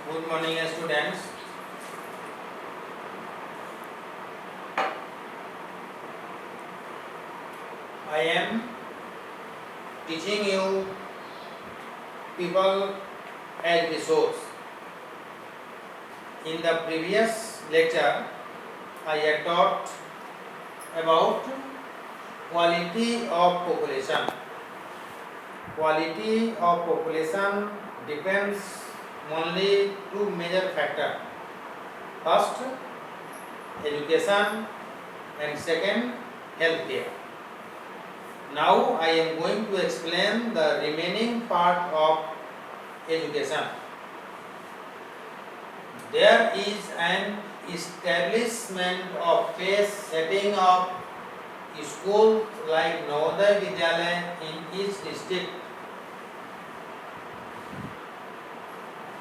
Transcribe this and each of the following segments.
Good morning, students. I am teaching you people as resource. In the previous lecture, I had taught about quality of population. Quality of population depends only two major factors. First, education, and second, healthcare. Now I am going to explain the remaining part of education. There is an establishment of phase setting of schools like Navodaya Vidyalaya in each district.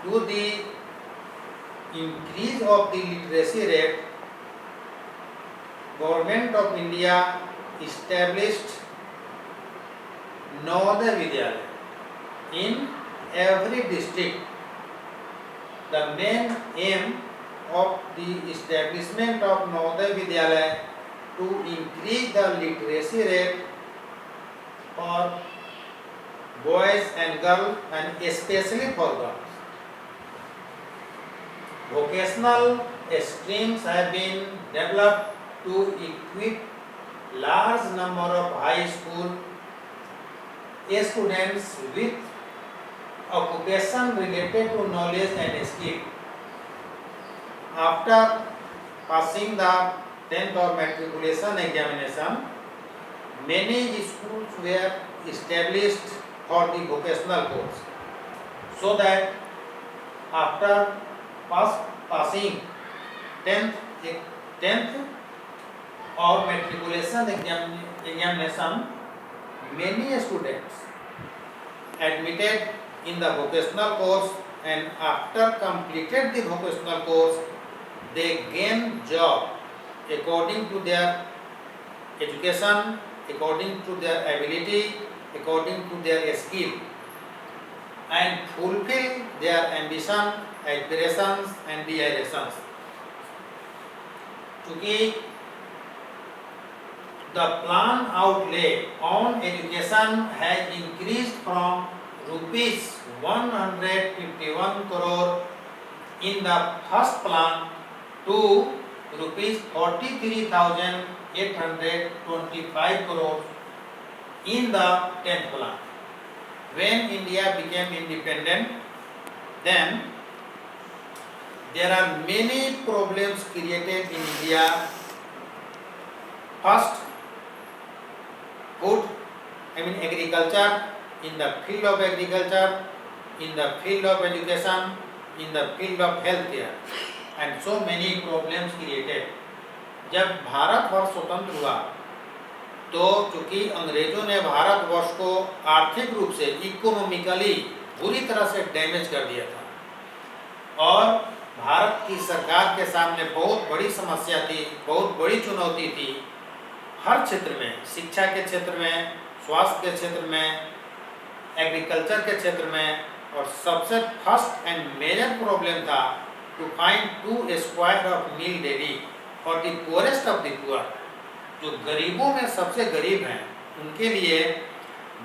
To the increase of the literacy rate, Government of India established Navodaya Vidyalaya in every district. The main aim of the establishment of Navodaya Vidyalaya to increase the literacy rate for boys and girls, and especially for girls. Vocational streams have been developed to equip large number of high school students with occupation related to knowledge and skill. After passing the 10th or matriculation examination, many schools were established for the vocational course, so that after passing 10th or matriculation examination, many students admitted in the vocational course, and after completed the vocational course, they gain job according to their education, according to their ability, according to their skill, and fulfill their ambition, aspirations and desirations. Chunki the plan outlay on education has increased from rupees 151 crore in the first plan to rupees 43,825 crore in the 10th plan. When India became independent, then there are many problems created in India. First, agriculture, in the field of agriculture, in the field of education, in the field of healthcare, and so many problems created. जब भारतवर्ष स्वतंत्र हुआ तो चूंकि अंग्रेजों ने भारतवर्ष को आर्थिक रूप से इकोनॉमिकली बुरी तरह से डैमेज कर दिया था, और भारत की सरकार के सामने बहुत बड़ी समस्या थी, बहुत बड़ी चुनौती थी हर क्षेत्र में, शिक्षा के क्षेत्र में, स्वास्थ्य के क्षेत्र में, एग्रीकल्चर के क्षेत्र में, और सबसे फर्स्ट एंड मेजर प्रॉब्लम था to find 2 square of meal daily for the poorest of the poor. जो गरीबों में सबसे गरीब हैं उनके लिए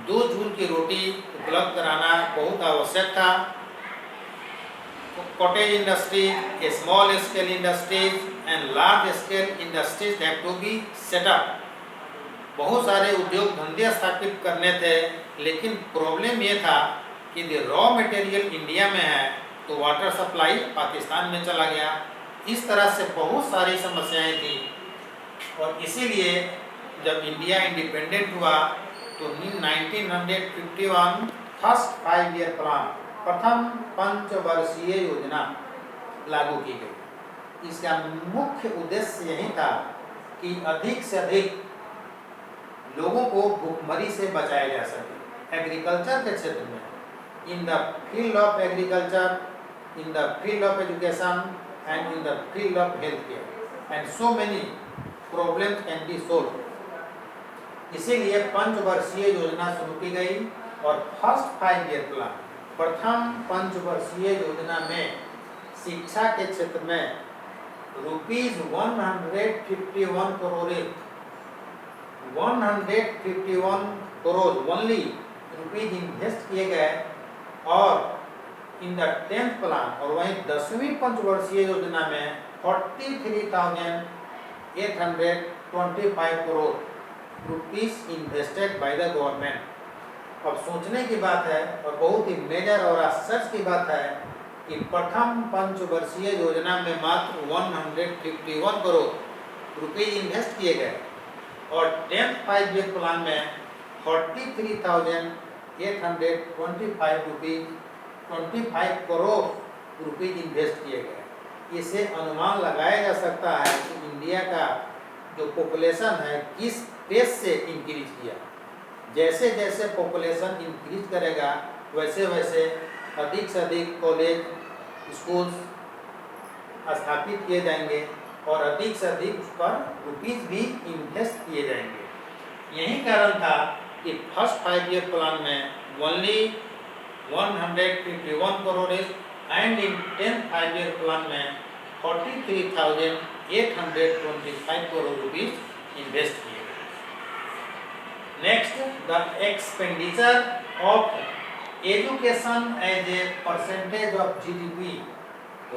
2 जूल की रोटी उपलब्ध कराना बहुत आवश्यक था। Cottage industry, small scale industries and large scale industries have to be set up. बहुत सारे उद्योग धंधे स्थापित करने थे, लेकिन प्रॉब्लम ये था कि रॉ मटेरियल इंडिया में है तो वाटर सप्लाई पाकिस्तान में चला गया। इस तरह से बहुत सारी समस्याएं थी, और इसीलिए जब इंडिया इंडिपेंडेंट हुआ तो 1951 फर्स्ट 5 ईयर प्लान, प्रथम पंचवर्षीय योजना लागू की गई। इसका मुख्य उद्देश्य यही था कि अधिक से अधिक लोगों को भूखमरी से बचाया जा सके। एग्रीकल्चर के क्षेत्र में, in the field of agriculture, in the field of education and in the field of health care, and so many problems can be solve. इसीलिए पंचवर्षीय योजना शुरू की गई, और फर्स्ट 5 ईयर प्लान, प्रथम पंचवर्षीय योजना में शिक्षा के क्षेत्र में ₹151 crore 151 crore only rupees invest किए गए। और इन द 10th प्लान, और वहीं 10वीं पंचवर्षीय योजना में 43,825 crore rupees invested by the government. अब सोचने की बात है और बहुत ही मेजर और आश्चर्य की बात है कि प्रथम पंचवर्षीय योजना में मात्र 151 करोड़ रुपीज इन्वेस्ट किए गए और 10th 5 ईयर प्लान में 43,825 करोड़ रुपीज इन्वेस्ट किए गए। इससे अनुमान लगाया जा सकता है कि इंडिया का जो पॉपुलेशन है किस पेस से इंक्रीज किया। जैसे जैसे पॉपुलेशन इंक्रीज करेगा वैसे वैसे अधिक से अधिक कॉलेज स्कूल्स स्थापित किए जाएंगे और अधिक से अधिक उस पर रुपीज भी इन्वेस्ट किए जाएंगे। यही कारण था कि फर्स्ट 5 ईयर प्लान में only 151 crore and in 10th 5 year plan में 43,825 करोड़ रुपीज इन्वेस्ट किए। Next, the expenditure of education as a percentage of GDP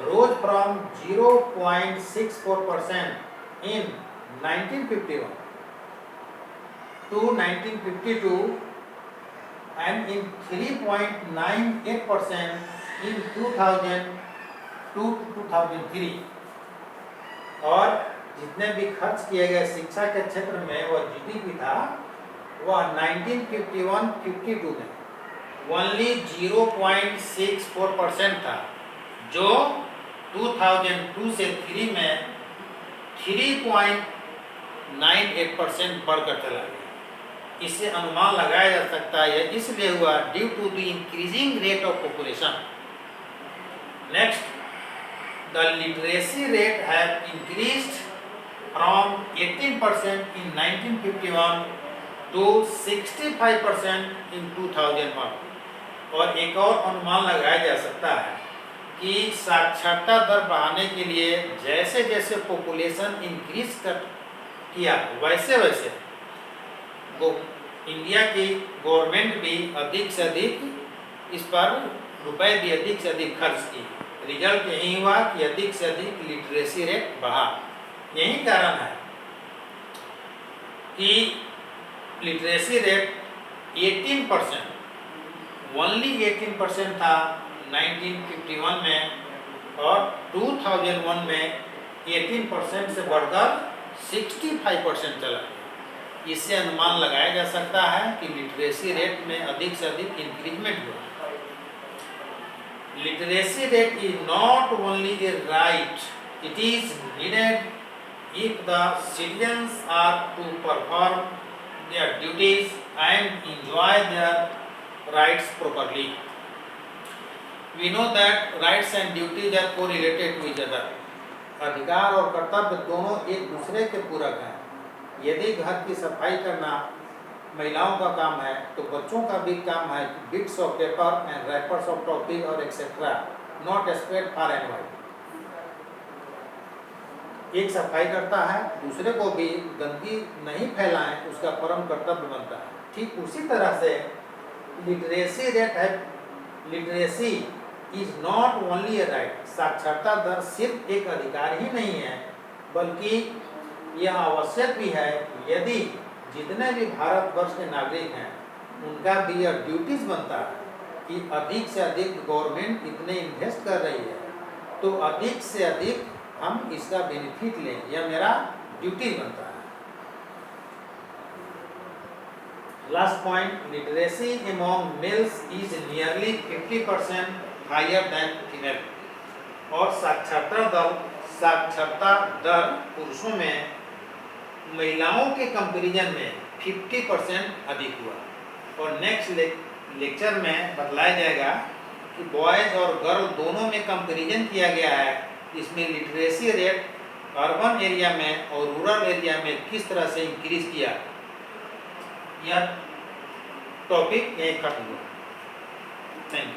rose from 0.64% in 1951 to 1952 and in 3.98% in 2000 to 2003। और जितने भी खर्च किए गए शिक्षा के क्षेत्र में वह जीडीपी था वह 1951-52 में ओनली 0.64% था, जो 2002 से 3 में 3.98% बढ़कर चला गया। इससे अनुमान लगाया जा सकता है इसलिए हुआ due to the increasing rate of population. Next, the literacy rate have increased from 18% in 1951 to 65% in 2001। और एक और अनुमान लगाया जा सकता है कि साक्षरता दर बढ़ाने के लिए जैसे जैसे पॉपुलेशन इंक्रीज किया वैसे वैसे इंडिया की गवर्नमेंट भी अधिक से अधिक इस पर रुपए भी अधिक से अधिक खर्च की। रिजल्ट यही हुआ कि अधिक से अधिक लिटरेसी रेट बढ़ा। यही कारण है कि लिटरेसी रेट 18%, ओनली 18% था 1951 में और 2001 में 18% से बढ़कर 65% चला गया। इससे अनुमान लगाया जा सकता है कि लिटरेसी रेट में अधिक से अधिक इंक्रीजमेंट हुआ। Literacy rate is not only A right, it is needed if the citizens are to perform their duties and enjoy their rights properly. We know that rights and duties are correlated to each other. अधिकार और कर्तव्य दोनों एक दूसरे के पूरक हैं। यदि घर की सफाई करना महिलाओं का काम है तो बच्चों का भी काम है bits of paper and wrappers of topic और etcetera not spread far and wide. एक सफाई करता है, दूसरे को भी गंदगी नहीं फैलाएं, उसका परम कर्तव्य बनता है। ठीक उसी तरह से लिटरेसी रेट है, literacy is not only A right, साक्षरता दर सिर्फ एक अधिकार ही नहीं है बल्कि यह आवश्यक भी है। यदि जितने भी भारतवर्ष के नागरिक हैं उनका भी यह ड्यूटीज बनता है कि अधिक से अधिक गवर्नमेंट इतने इन्वेस्ट कर रही है तो अधिक से अधिक हम इसका बेनिफिट लें, यह मेरा ड्यूटी बनता है। Last point, literacy among males is nearly 50% higher than female. और साक्षरता दर पुरुषों में महिलाओं के कंपैरिजन में 50% अधिक हुआ। और नेक्स्ट लेक्चर में बतलाया जाएगा कि बॉयज और गर्ल दोनों में कंपैरिजन किया गया है, इसमें लिटरेसी रेट अर्बन एरिया में और रूरल एरिया में किस तरह से इंक्रीज किया। यह टॉपिक यहीं खत्म हुआ। Thank you.